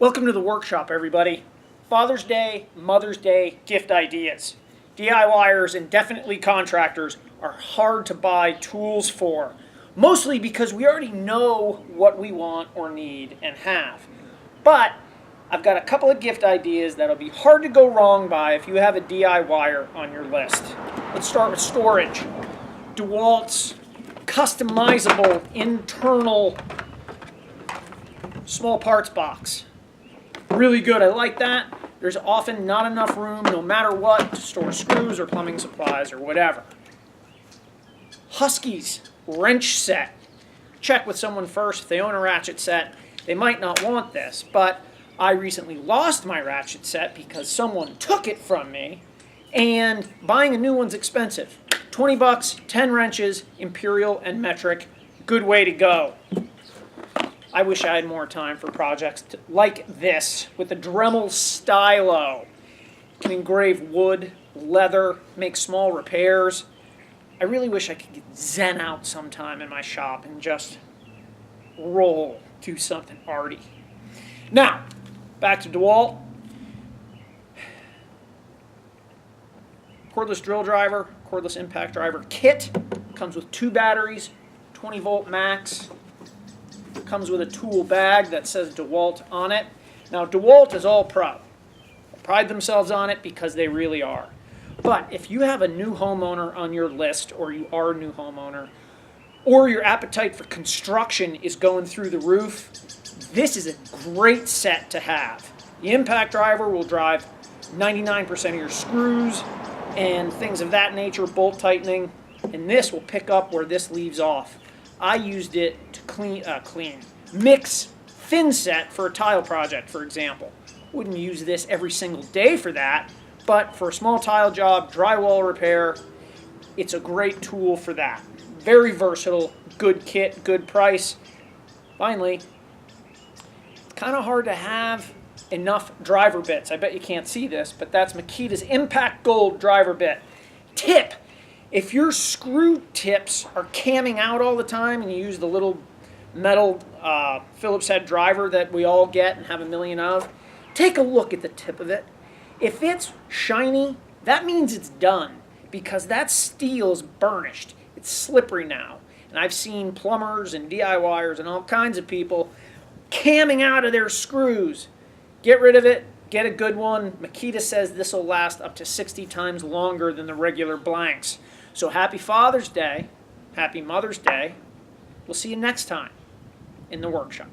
Welcome to the workshop, everybody. Father's Day, Mother's Day, gift ideas. DIYers and definitely contractors are hard to buy tools for, mostly because we already know what we want or need and have. But I've got a couple of gift ideas that'll be hard to go wrong by if you have a DIYer on your list. Let's start with storage. DeWalt's customizable internal small parts box. Really good, I like that. There's often not enough room, no matter what, to store screws or plumbing supplies or whatever. Husky's wrench set. Check with someone first. If they own a ratchet set, they might not want this, but I recently lost my ratchet set because someone took it from me, and buying a new one's expensive. 20 bucks, 10 wrenches, imperial and metric. Good way to go. I wish I had more time for projects like this with a Dremel stylo. You can engrave wood, leather, make small repairs. I really wish I could get zen out sometime in my shop and just roll, do something arty. Now, back to DeWalt. Cordless drill driver, cordless impact driver kit. Comes with 2 batteries, 20 volt max. Comes with a tool bag that says DeWalt on it. Now, DeWalt is all pro. They pride themselves on it because they really are. But if you have a new homeowner on your list, or you are a new homeowner, or your appetite for construction is going through the roof, this is a great set to have. The impact driver will drive 99% of your screws and things of that nature, bolt tightening, and this will pick up where this leaves off. I used it to mix thin set for a tile project, for example. Wouldn't use this every single day for that, but for a small tile job, drywall repair, it's a great tool for that. Very versatile, good kit, good price. Finally, it's kind of hard to have enough driver bits. I bet you can't see this, but that's Makita's Impact Gold driver bit. Tip: if your screw tips are camming out all the time and you use the little metal Phillips head driver that we all get and have a million of, take a look at the tip of it. If it's shiny, that means it's done, because that steel's burnished. It's slippery now. And I've seen plumbers and DIYers and all kinds of people camming out of their screws. Get rid of it. Get a good one. Makita says this will last up to 60 times longer than the regular blanks. So happy Father's Day, happy Mother's Day. We'll see you next time in the workshop.